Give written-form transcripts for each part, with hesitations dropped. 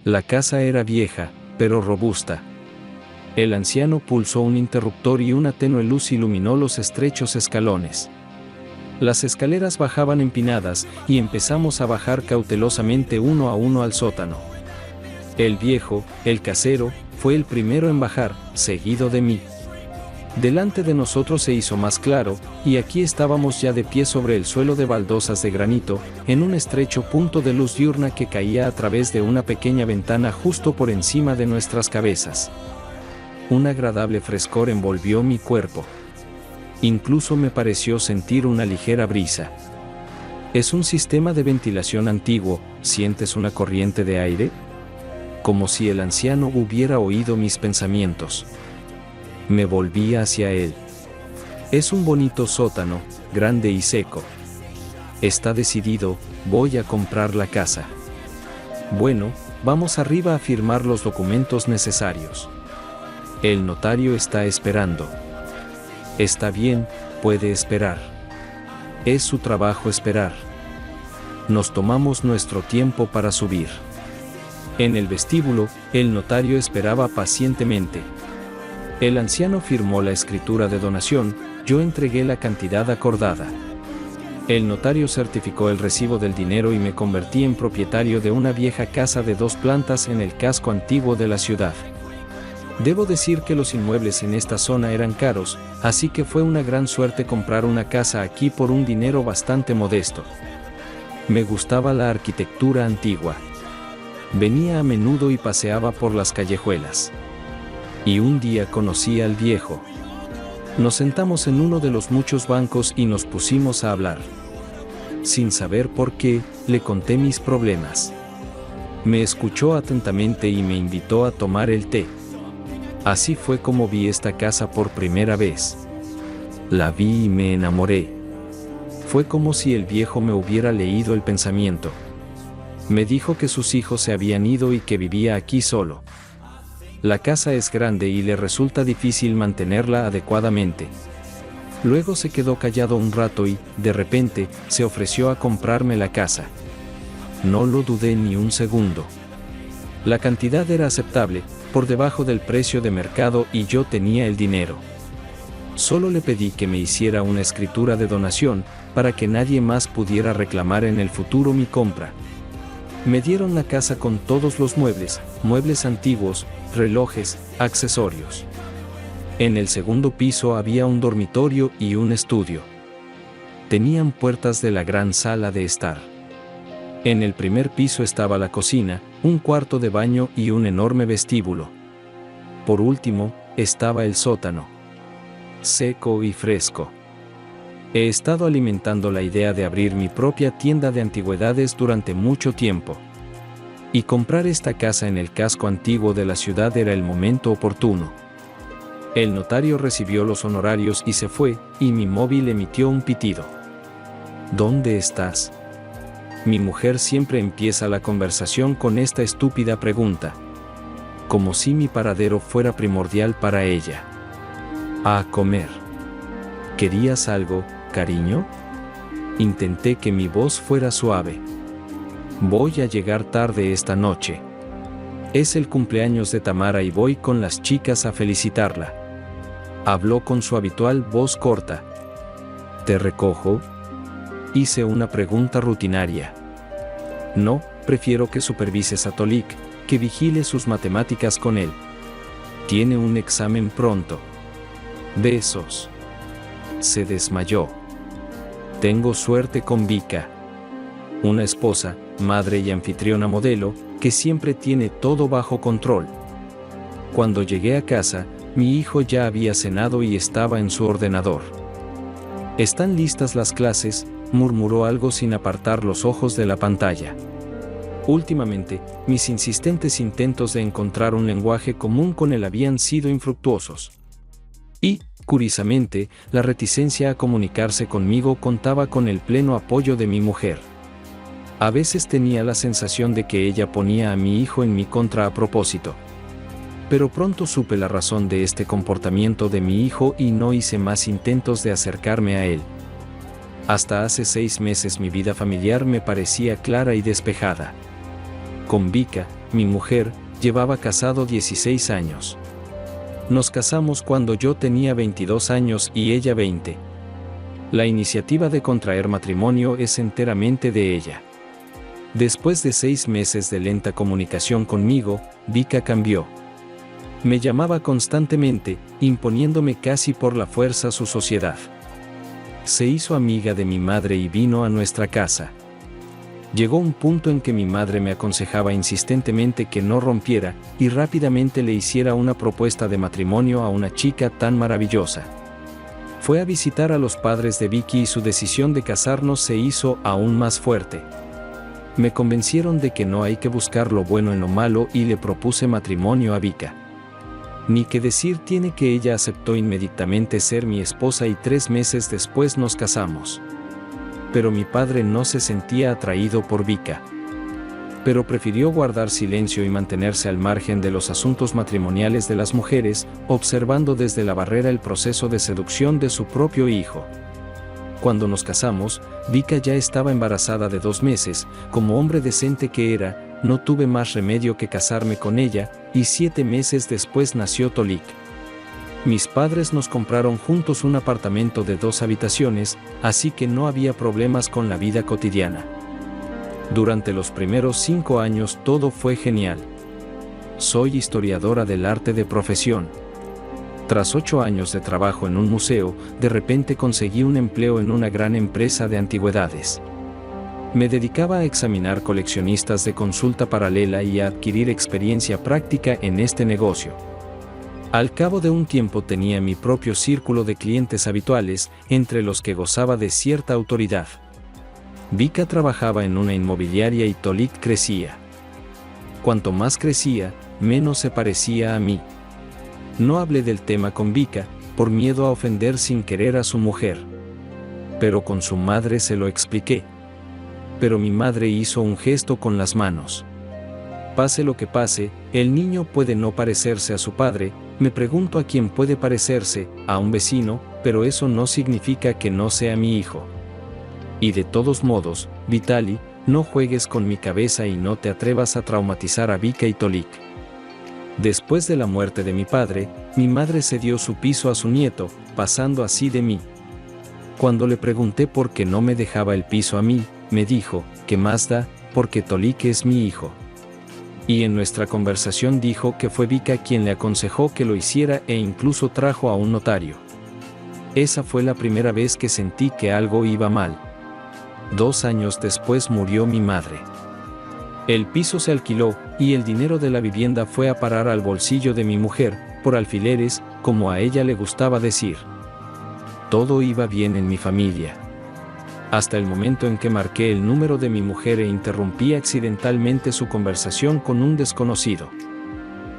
La casa era vieja, pero robusta. El anciano pulsó un interruptor y una tenue luz iluminó los estrechos escalones. Las escaleras bajaban empinadas y empezamos a bajar cautelosamente uno a uno al sótano. El viejo, el casero, fue el primero en bajar, seguido de mí. Delante de nosotros se hizo más claro, y aquí estábamos ya de pie sobre el suelo de baldosas de granito, en un estrecho punto de luz diurna que caía a través de una pequeña ventana justo por encima de nuestras cabezas. Un agradable frescor envolvió mi cuerpo. Incluso me pareció sentir una ligera brisa. ¿Es un sistema de ventilación antiguo? ¿Sientes una corriente de aire? Como si el anciano hubiera oído mis pensamientos. Me volví hacia él. Es un bonito sótano, grande y seco. Está decidido, voy a comprar la casa. Bueno, vamos arriba a firmar los documentos necesarios. El notario está esperando. Está bien, puede esperar. Es su trabajo esperar. Nos tomamos nuestro tiempo para subir. En el vestíbulo, el notario esperaba pacientemente. El anciano firmó la escritura de donación, yo entregué la cantidad acordada. El notario certificó el recibo del dinero y me convertí en propietario de una vieja casa de 2 plantas en el casco antiguo de la ciudad. Debo decir que los inmuebles en esta zona eran caros, así que fue una gran suerte comprar una casa aquí por un dinero bastante modesto. Me gustaba la arquitectura antigua. Venía a menudo y paseaba por las callejuelas. Y un día conocí al viejo. Nos sentamos en uno de los muchos bancos y nos pusimos a hablar. Sin saber por qué, le conté mis problemas. Me escuchó atentamente y me invitó a tomar el té. Así fue como vi esta casa por primera vez. La vi y me enamoré. Fue como si el viejo me hubiera leído el pensamiento. Me dijo que sus hijos se habían ido y que vivía aquí solo. La casa es grande y le resulta difícil mantenerla adecuadamente. Luego se quedó callado un rato y, de repente, se ofreció a comprarme la casa. No lo dudé ni un segundo. La cantidad era aceptable, por debajo del precio de mercado y yo tenía el dinero. Solo le pedí que me hiciera una escritura de donación, para que nadie más pudiera reclamar en el futuro mi compra. Me dieron la casa con todos los muebles, muebles antiguos, relojes, accesorios. En el segundo piso había un dormitorio y un estudio. Tenían puertas de la gran sala de estar. En el primer piso estaba la cocina, un cuarto de baño y un enorme vestíbulo. Por último, estaba el sótano. Seco y fresco. He estado alimentando la idea de abrir mi propia tienda de antigüedades durante mucho tiempo. Y comprar esta casa en el casco antiguo de la ciudad era el momento oportuno. El notario recibió los honorarios y se fue, y mi móvil emitió un pitido. ¿Dónde estás? Mi mujer siempre empieza la conversación con esta estúpida pregunta. Como si mi paradero fuera primordial para ella. A comer. ¿Querías algo, cariño? Intenté que mi voz fuera suave. Voy a llegar tarde esta noche. Es el cumpleaños de Tamara y voy con las chicas a felicitarla. Habló con su habitual voz corta. ¿Te recojo? Hice una pregunta rutinaria. No, prefiero que supervises a Tolik, que vigile sus matemáticas con él. Tiene un examen pronto. Besos. Se desmayó. Tengo suerte con Vika. Una esposa, madre y anfitriona modelo, que siempre tiene todo bajo control. Cuando llegué a casa, mi hijo ya había cenado y estaba en su ordenador. ¿Están listas las clases?, murmuró algo sin apartar los ojos de la pantalla. Últimamente, mis insistentes intentos de encontrar un lenguaje común con él habían sido infructuosos. Y, curiosamente, la reticencia a comunicarse conmigo contaba con el pleno apoyo de mi mujer. A veces tenía la sensación de que ella ponía a mi hijo en mi contra a propósito. Pero pronto supe la razón de este comportamiento de mi hijo y no hice más intentos de acercarme a él. Hasta hace 6 meses mi vida familiar me parecía clara y despejada. Con Vika, mi mujer, llevaba casado 16 años. Nos casamos cuando yo tenía 22 años y ella 20. La iniciativa de contraer matrimonio es enteramente de ella. Después de 6 meses de lenta comunicación conmigo, Vika cambió. Me llamaba constantemente, imponiéndome casi por la fuerza su sociedad. Se hizo amiga de mi madre y vino a nuestra casa. Llegó un punto en que mi madre me aconsejaba insistentemente que no rompiera y rápidamente le hiciera una propuesta de matrimonio a una chica tan maravillosa. Fue a visitar a los padres de Vicky y su decisión de casarnos se hizo aún más fuerte. Me convencieron de que no hay que buscar lo bueno en lo malo y le propuse matrimonio a Vika. Ni que decir tiene que ella aceptó inmediatamente ser mi esposa y 3 meses después nos casamos. Pero mi padre no se sentía atraído por Vika. Pero prefirió guardar silencio y mantenerse al margen de los asuntos matrimoniales de las mujeres, observando desde la barrera el proceso de seducción de su propio hijo. Cuando nos casamos, Vika ya estaba embarazada de 2 meses, como hombre decente que era, no tuve más remedio que casarme con ella, y 7 meses después nació Tolik. Mis padres nos compraron juntos un apartamento de 2 habitaciones, así que no había problemas con la vida cotidiana. Durante los primeros 5 años todo fue genial. Soy historiadora del arte de profesión. Tras 8 años de trabajo en un museo, de repente conseguí un empleo en una gran empresa de antigüedades. Me dedicaba a examinar coleccionistas de consulta paralela y a adquirir experiencia práctica en este negocio. Al cabo de un tiempo tenía mi propio círculo de clientes habituales, entre los que gozaba de cierta autoridad. Vika trabajaba en una inmobiliaria y Tolik crecía. Cuanto más crecía, menos se parecía a mí. No hablé del tema con Vika, por miedo a ofender sin querer a su mujer. Pero con su madre se lo expliqué. Pero mi madre hizo un gesto con las manos. Pase lo que pase, el niño puede no parecerse a su padre. Me pregunto a quién puede parecerse, a un vecino, pero eso no significa que no sea mi hijo. Y de todos modos, Vitali, no juegues con mi cabeza y no te atrevas a traumatizar a Vika y Tolik. Después de la muerte de mi padre, mi madre cedió su piso a su nieto, pasando así de mí. Cuando le pregunté por qué no me dejaba el piso a mí, me dijo, ¿qué más da? Porque Tolik es mi hijo. Y en nuestra conversación dijo que fue Vika quien le aconsejó que lo hiciera e incluso trajo a un notario. Esa fue la primera vez que sentí que algo iba mal. 2 años después murió mi madre. El piso se alquiló, y el dinero de la vivienda fue a parar al bolsillo de mi mujer, por alfileres, como a ella le gustaba decir. Todo iba bien en mi familia. Hasta el momento en que marqué el número de mi mujer e interrumpí accidentalmente su conversación con un desconocido.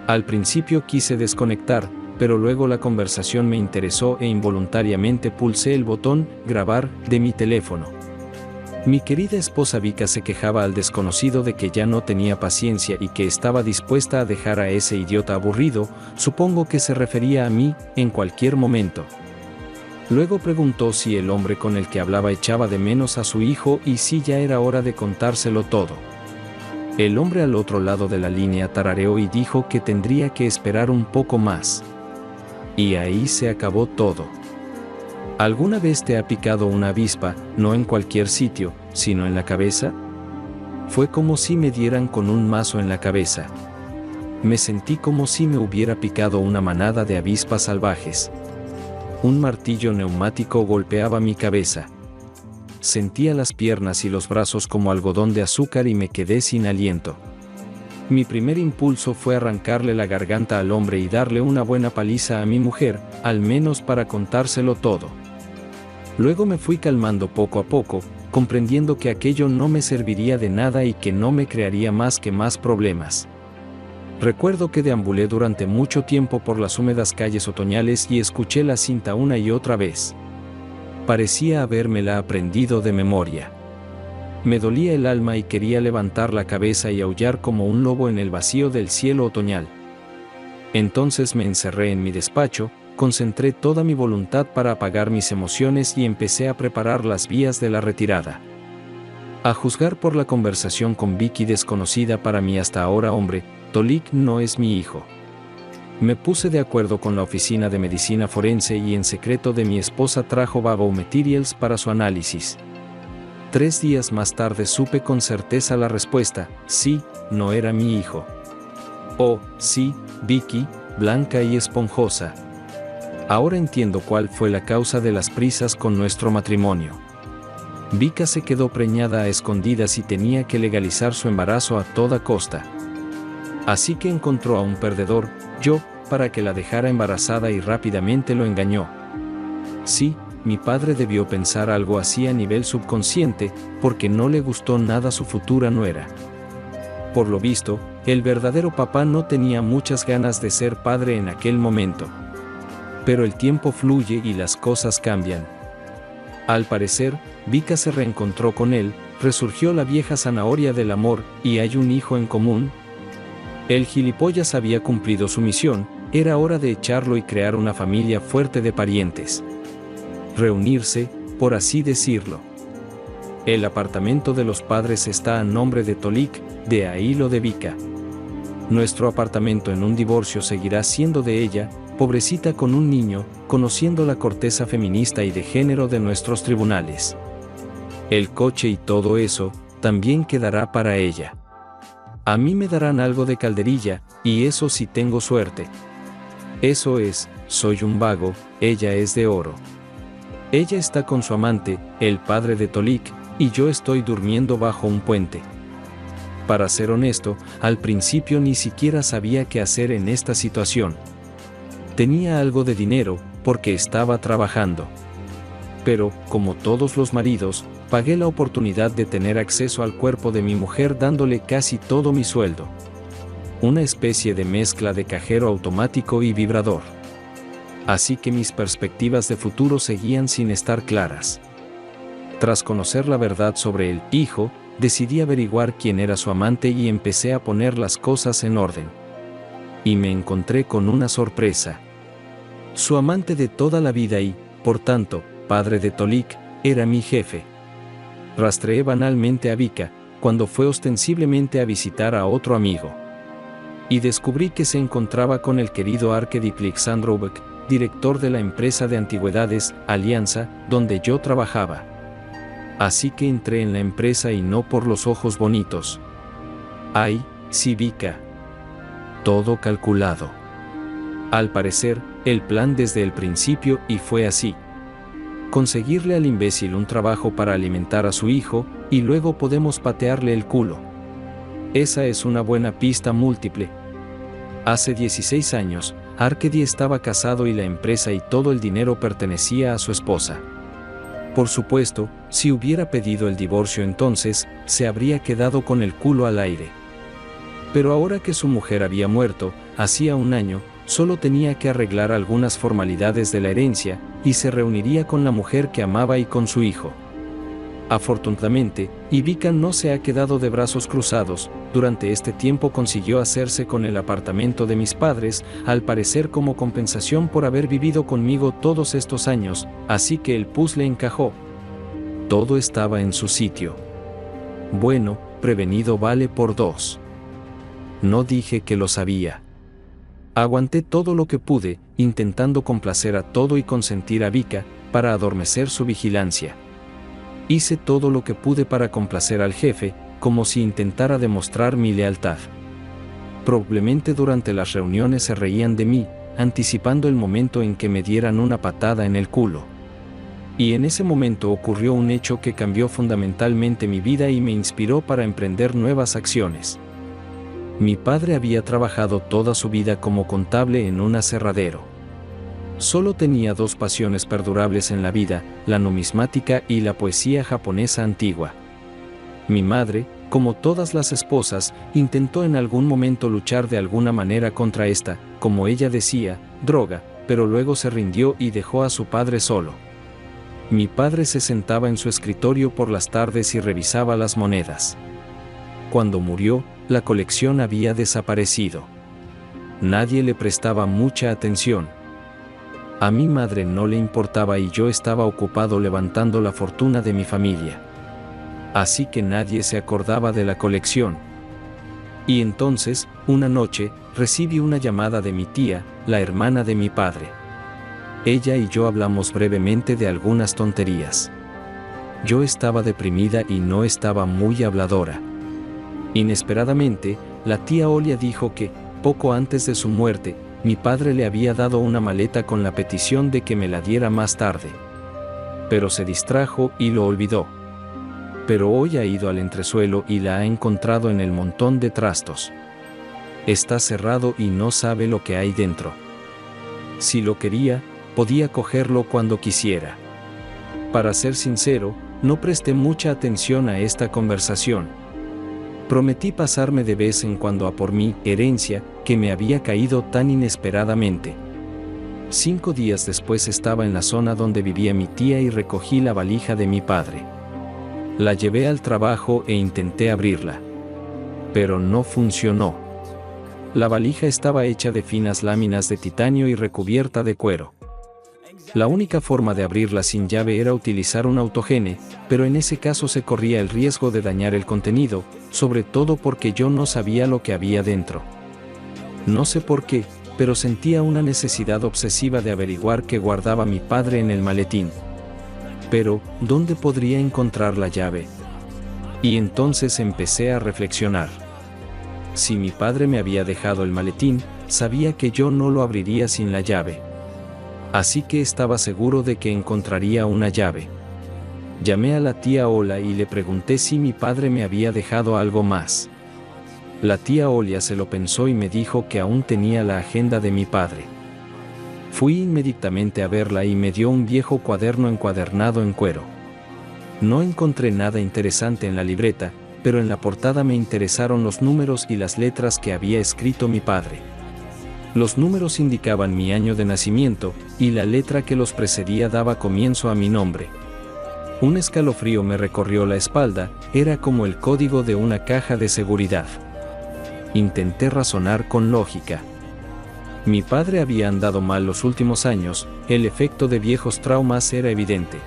Al principio quise desconectar, pero luego la conversación me interesó e involuntariamente pulsé el botón «Grabar» de mi teléfono. Mi querida esposa Vika se quejaba al desconocido de que ya no tenía paciencia y que estaba dispuesta a dejar a ese idiota aburrido, supongo que se refería a mí, en cualquier momento. Luego preguntó si el hombre con el que hablaba echaba de menos a su hijo y si ya era hora de contárselo todo. El hombre al otro lado de la línea tarareó y dijo que tendría que esperar un poco más. Y ahí se acabó todo. ¿Alguna vez te ha picado una avispa, no en cualquier sitio, sino en la cabeza? Fue como si me dieran con un mazo en la cabeza. Me sentí como si me hubiera picado una manada de avispas salvajes. Un martillo neumático golpeaba mi cabeza. Sentía las piernas y los brazos como algodón de azúcar y me quedé sin aliento. Mi primer impulso fue arrancarle la garganta al hombre y darle una buena paliza a mi mujer, al menos para contárselo todo. Luego me fui calmando poco a poco, comprendiendo que aquello no me serviría de nada y que no me crearía más problemas. Recuerdo que deambulé durante mucho tiempo por las húmedas calles otoñales y escuché la cinta una y otra vez. Parecía habérmela aprendido de memoria. Me dolía el alma y quería levantar la cabeza y aullar como un lobo en el vacío del cielo otoñal. Entonces me encerré en mi despacho, concentré toda mi voluntad para apagar mis emociones y empecé a preparar las vías de la retirada. A juzgar por la conversación con Vicky desconocida para mí hasta ahora hombre, Tolik no es mi hijo. Me puse de acuerdo con la oficina de medicina forense y en secreto de mi esposa trajo biomaterials para su análisis. 3 días más tarde supe con certeza la respuesta: sí, no era mi hijo. Oh, sí, Vicky, blanca y esponjosa. Ahora entiendo cuál fue la causa de las prisas con nuestro matrimonio. Vika se quedó preñada a escondidas y tenía que legalizar su embarazo a toda costa. Así que encontró a un perdedor, yo, para que la dejara embarazada y rápidamente lo engañó. Sí, mi padre debió pensar algo así a nivel subconsciente, porque no le gustó nada su futura nuera. Por lo visto, el verdadero papá no tenía muchas ganas de ser padre en aquel momento. Pero el tiempo fluye y las cosas cambian. Al parecer, Vika se reencontró con él, resurgió la vieja zanahoria del amor, y hay un hijo en común. El gilipollas había cumplido su misión, era hora de echarlo y crear una familia fuerte de parientes. Reunirse, por así decirlo. El apartamento de los padres está a nombre de Tolik, de ahí lo de Vika. Nuestro apartamento en un divorcio seguirá siendo de ella, pobrecita con un niño, conociendo la corteza feminista y de género de nuestros tribunales. El coche y todo eso, también quedará para ella. A mí me darán algo de calderilla, y eso si tengo suerte. Eso es, soy un vago, ella es de oro. Ella está con su amante, el padre de Tolik, y yo estoy durmiendo bajo un puente. Para ser honesto, al principio ni siquiera sabía qué hacer en esta situación. Tenía algo de dinero, porque estaba trabajando. Pero, como todos los maridos, pagué la oportunidad de tener acceso al cuerpo de mi mujer dándole casi todo mi sueldo. Una especie de mezcla de cajero automático y vibrador. Así que mis perspectivas de futuro seguían sin estar claras. Tras conocer la verdad sobre el hijo, decidí averiguar quién era su amante y empecé a poner las cosas en orden. Y me encontré con una sorpresa. Su amante de toda la vida y, por tanto, padre de Tolik, era mi jefe. Rastreé banalmente a Vika, cuando fue ostensiblemente a visitar a otro amigo. Y descubrí que se encontraba con el querido Arkady Plixandrovich, director de la empresa de antigüedades, Alianza, donde yo trabajaba. Así que entré en la empresa y no por los ojos bonitos. Ay, sí Vika. Todo calculado. Al parecer, el plan desde el principio y fue así. Conseguirle al imbécil un trabajo para alimentar a su hijo, y luego podemos patearle el culo. Esa es una buena pista múltiple. Hace 16 años, Arkady estaba casado y la empresa y todo el dinero pertenecía a su esposa. Por supuesto, si hubiera pedido el divorcio entonces, se habría quedado con el culo al aire. Pero ahora que su mujer había muerto, hacía un año, solo tenía que arreglar algunas formalidades de la herencia, y se reuniría con la mujer que amaba y con su hijo. Afortunadamente, Vika no se ha quedado de brazos cruzados, durante este tiempo consiguió hacerse con el apartamento de mis padres, al parecer como compensación por haber vivido conmigo todos estos años, así que el puzzle encajó. Todo estaba en su sitio. Bueno, prevenido vale por 2. No dije que lo sabía. Aguanté todo lo que pude, intentando complacer a todo y consentir a Vika, para adormecer su vigilancia. Hice todo lo que pude para complacer al jefe, como si intentara demostrar mi lealtad. Probablemente durante las reuniones se reían de mí, anticipando el momento en que me dieran una patada en el culo. Y en ese momento ocurrió un hecho que cambió fundamentalmente mi vida y me inspiró para emprender nuevas acciones. Mi padre había trabajado toda su vida como contable en un aserradero. Solo tenía 2 pasiones perdurables en la vida, la numismática y la poesía japonesa antigua. Mi madre, como todas las esposas, intentó en algún momento luchar de alguna manera contra esta, como ella decía, droga, pero luego se rindió y dejó a su padre solo. Mi padre se sentaba en su escritorio por las tardes y revisaba las monedas. Cuando murió, la colección había desaparecido. Nadie le prestaba mucha atención. A mi madre no le importaba y yo estaba ocupado levantando la fortuna de mi familia. Así que nadie se acordaba de la colección. Y entonces, una noche, recibí una llamada de mi tía, la hermana de mi padre. Ella y yo hablamos brevemente de algunas tonterías. Yo estaba deprimida y no estaba muy habladora. Inesperadamente, la tía Olia dijo que, poco antes de su muerte, mi padre le había dado una maleta con la petición de que me la diera más tarde. Pero se distrajo y lo olvidó. Pero hoy ha ido al entresuelo y la ha encontrado en el montón de trastos. Está cerrado y no sabe lo que hay dentro. Si lo quería, podía cogerlo cuando quisiera. Para ser sincero, no presté mucha atención a esta conversación. Prometí pasarme de vez en cuando a por mi herencia, que me había caído tan inesperadamente. 5 días después estaba en la zona donde vivía mi tía y recogí la valija de mi padre. La llevé al trabajo e intenté abrirla. Pero no funcionó. La valija estaba hecha de finas láminas de titanio y recubierta de cuero. La única forma de abrirla sin llave era utilizar un autogene, pero en ese caso se corría el riesgo de dañar el contenido, sobre todo porque yo no sabía lo que había dentro. No sé por qué, pero sentía una necesidad obsesiva de averiguar qué guardaba mi padre en el maletín. Pero, ¿dónde podría encontrar la llave? Y entonces empecé a reflexionar. Si mi padre me había dejado el maletín, sabía que yo no lo abriría sin la llave. Así que estaba seguro de que encontraría una llave. Llamé a la tía Ola y le pregunté si mi padre me había dejado algo más. La tía Olia se lo pensó y me dijo que aún tenía la agenda de mi padre. Fui inmediatamente a verla y me dio un viejo cuaderno encuadernado en cuero. No encontré nada interesante en la libreta, pero en la portada me interesaron los números y las letras que había escrito mi padre. Los números indicaban mi año de nacimiento, y la letra que los precedía daba comienzo a mi nombre. Un escalofrío me recorrió la espalda, era como el código de una caja de seguridad. Intenté razonar con lógica. Mi padre había andado mal los últimos años, el efecto de viejos traumas era evidente.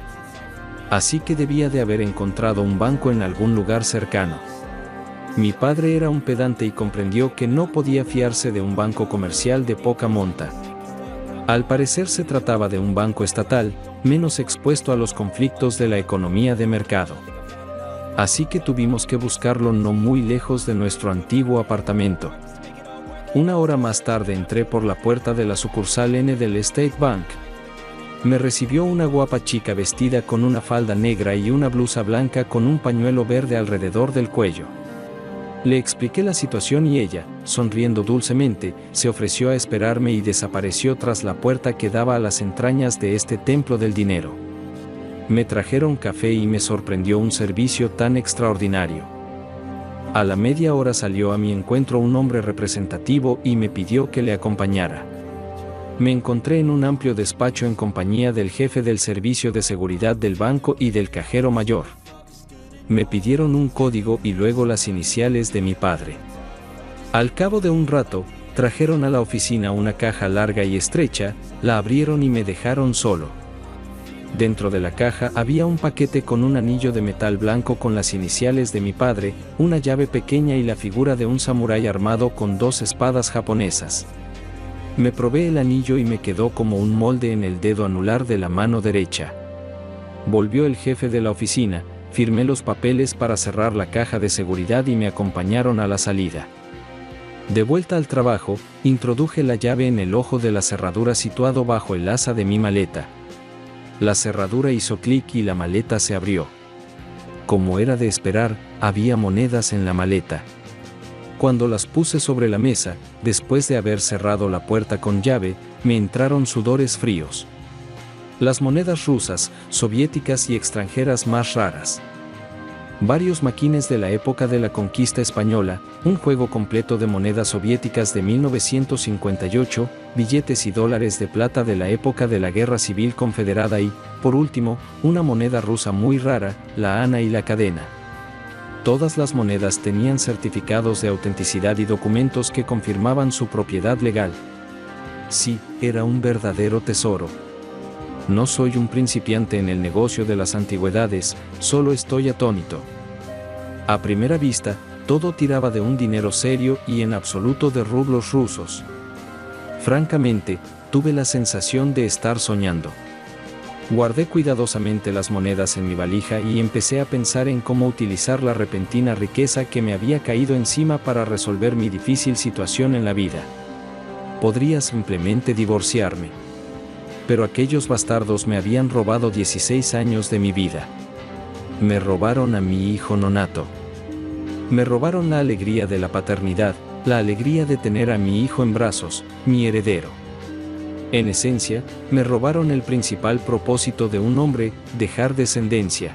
Así que debía de haber encontrado un banco en algún lugar cercano. Mi padre era un pedante y comprendió que no podía fiarse de un banco comercial de poca monta. Al parecer se trataba de un banco estatal, menos expuesto a los conflictos de la economía de mercado. Así que tuvimos que buscarlo no muy lejos de nuestro antiguo apartamento. 1 hora más tarde entré por la puerta de la sucursal N del State Bank. Me recibió una guapa chica vestida con una falda negra y una blusa blanca con un pañuelo verde alrededor del cuello. Le expliqué la situación y ella, sonriendo dulcemente, se ofreció a esperarme y desapareció tras la puerta que daba a las entrañas de este templo del dinero. Me trajeron café y me sorprendió un servicio tan extraordinario. A la media hora salió a mi encuentro un hombre representativo y me pidió que le acompañara. Me encontré en un amplio despacho en compañía del jefe del servicio de seguridad del banco y del cajero mayor. Me pidieron un código y luego las iniciales de mi padre. Al cabo de un rato, trajeron a la oficina una caja larga y estrecha, la abrieron y me dejaron solo. Dentro de la caja había un paquete con un anillo de metal blanco con las iniciales de mi padre, una llave pequeña y la figura de un samurái armado con 2 espadas japonesas. Me probé el anillo y me quedó como un molde en el dedo anular de la mano derecha. Volvió el jefe de la oficina, firmé los papeles para cerrar la caja de seguridad y me acompañaron a la salida. De vuelta al trabajo, introduje la llave en el ojo de la cerradura situado bajo el asa de mi maleta. La cerradura hizo clic y la maleta se abrió. Como era de esperar, había monedas en la maleta. Cuando las puse sobre la mesa, después de haber cerrado la puerta con llave, me entraron sudores fríos. Las monedas rusas, soviéticas y extranjeras más raras. Varios maquines de la época de la conquista española, un juego completo de monedas soviéticas de 1958, billetes y dólares de plata de la época de la Guerra Civil Confederada y, por último, una moneda rusa muy rara, la Ana y la cadena. Todas las monedas tenían certificados de autenticidad y documentos que confirmaban su propiedad legal. Sí, era un verdadero tesoro. No soy un principiante en el negocio de las antigüedades, solo estoy atónito. A primera vista, todo tiraba de un dinero serio y en absoluto de rublos rusos. Francamente, tuve la sensación de estar soñando. Guardé cuidadosamente las monedas en mi valija y empecé a pensar en cómo utilizar la repentina riqueza que me había caído encima para resolver mi difícil situación en la vida. Podría simplemente divorciarme. Pero aquellos bastardos me habían robado 16 años de mi vida. Me robaron a mi hijo nonato. Me robaron la alegría de la paternidad, la alegría de tener a mi hijo en brazos, mi heredero. En esencia, me robaron el principal propósito de un hombre, dejar descendencia.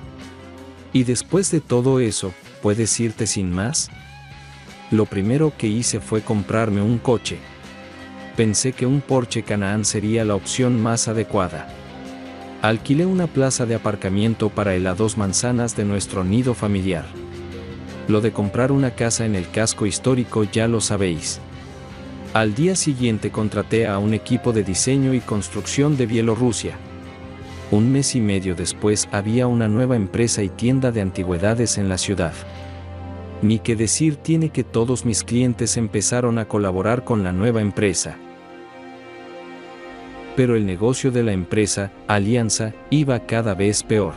Y después de todo eso, ¿puedes irte sin más? Lo primero que hice fue comprarme un coche. Pensé que un Porsche Cayenne sería la opción más adecuada. Alquilé una plaza de aparcamiento para el a 2 manzanas de nuestro nido familiar. Lo de comprar una casa en el casco histórico ya lo sabéis. Al día siguiente contraté a un equipo de diseño y construcción de Bielorrusia. Un mes y medio después había una nueva empresa y tienda de antigüedades en la ciudad. Ni que decir tiene que todos mis clientes empezaron a colaborar con la nueva empresa. Pero el negocio de la empresa, Alianza, iba cada vez peor.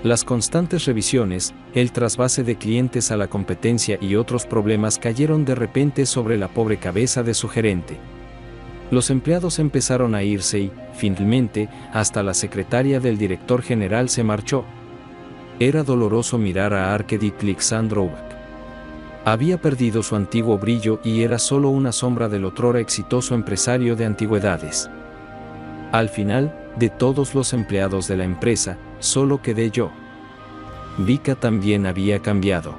Las constantes revisiones, el trasvase de clientes a la competencia y otros problemas cayeron de repente sobre la pobre cabeza de su gerente. Los empleados empezaron a irse y, finalmente, hasta la secretaria del director general se marchó. Era doloroso mirar a Arkady Alexandrovich. Había perdido su antiguo brillo y era solo una sombra del otrora exitoso empresario de antigüedades. Al final, de todos los empleados de la empresa, solo quedé yo. Vika también había cambiado.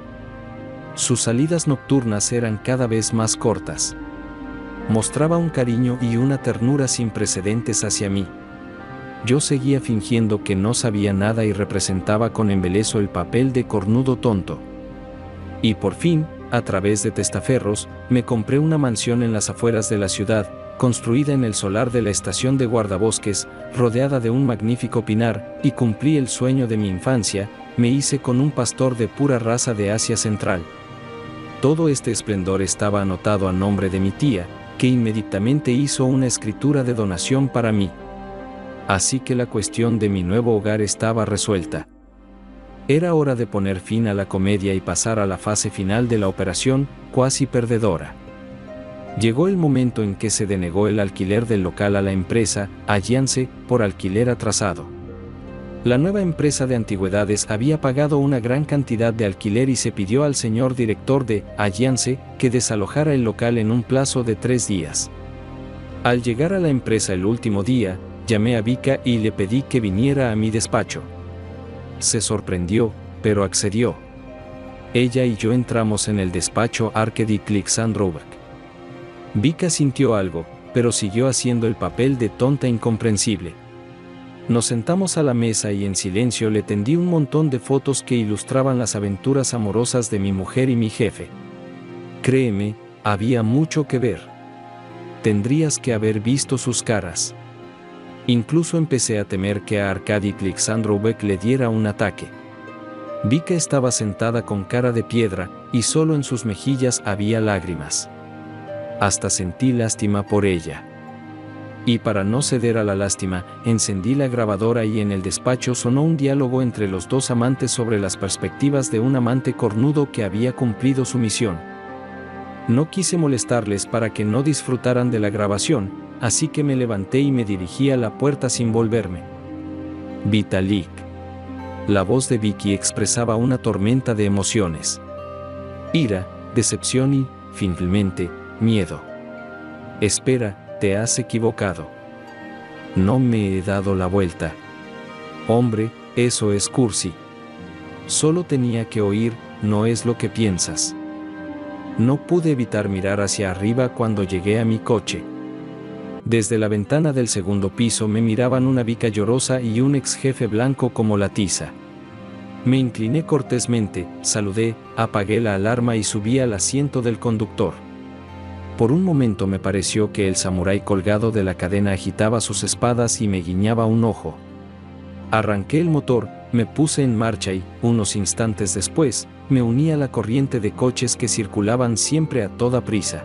Sus salidas nocturnas eran cada vez más cortas. Mostraba un cariño y una ternura sin precedentes hacia mí. Yo seguía fingiendo que no sabía nada y representaba con embeleso el papel de cornudo tonto. Y por fin, a través de testaferros, me compré una mansión en las afueras de la ciudad, construida en el solar de la estación de guardabosques, rodeada de un magnífico pinar, y cumplí el sueño de mi infancia, me hice con un pastor de pura raza de Asia Central. Todo este esplendor estaba anotado a nombre de mi tía, que inmediatamente hizo una escritura de donación para mí. Así que la cuestión de mi nuevo hogar estaba resuelta. Era hora de poner fin a la comedia y pasar a la fase final de la operación, cuasi perdedora. Llegó el momento en que se denegó el alquiler del local a la empresa, Alliance, por alquiler atrasado. La nueva empresa de antigüedades había pagado una gran cantidad de alquiler y se pidió al señor director de Alliance que desalojara el local en un plazo de 3 días. Al llegar a la empresa el último día, llamé a Vika y le pedí que viniera a mi despacho. Se sorprendió, pero accedió. Ella y yo entramos en el despacho Arkady Alexandrovich. Vika sintió algo, pero siguió haciendo el papel de tonta incomprensible. Nos sentamos a la mesa y en silencio le tendí un montón de fotos que ilustraban las aventuras amorosas de mi mujer y mi jefe. Créeme, había mucho que ver. Tendrías que haber visto sus caras. Incluso empecé a temer que a Arkady Alexandrovich le diera un ataque. Vika estaba sentada con cara de piedra, y solo en sus mejillas había lágrimas. Hasta sentí lástima por ella. Y para no ceder a la lástima, encendí la grabadora y en el despacho sonó un diálogo entre los dos amantes sobre las perspectivas de un amante cornudo que había cumplido su misión. No quise molestarles para que no disfrutaran de la grabación, así que me levanté y me dirigí a la puerta sin volverme. Vitalik. La voz de Vicky expresaba una tormenta de emociones. Ira, decepción y, finalmente, miedo. Espera, te has equivocado. No me he dado la vuelta. Hombre, eso es cursi. Solo tenía que oír, no es lo que piensas. No pude evitar mirar hacia arriba cuando llegué a mi coche. Desde la ventana del segundo piso me miraban una Vika llorosa y un ex jefe blanco como la tiza. Me incliné cortésmente, saludé, apagué la alarma y subí al asiento del conductor. Por un momento me pareció que el samurái colgado de la cadena agitaba sus espadas y me guiñaba un ojo. Arranqué el motor, Me puse en marcha y, unos instantes después, me uní a la corriente de coches que circulaban siempre a toda prisa.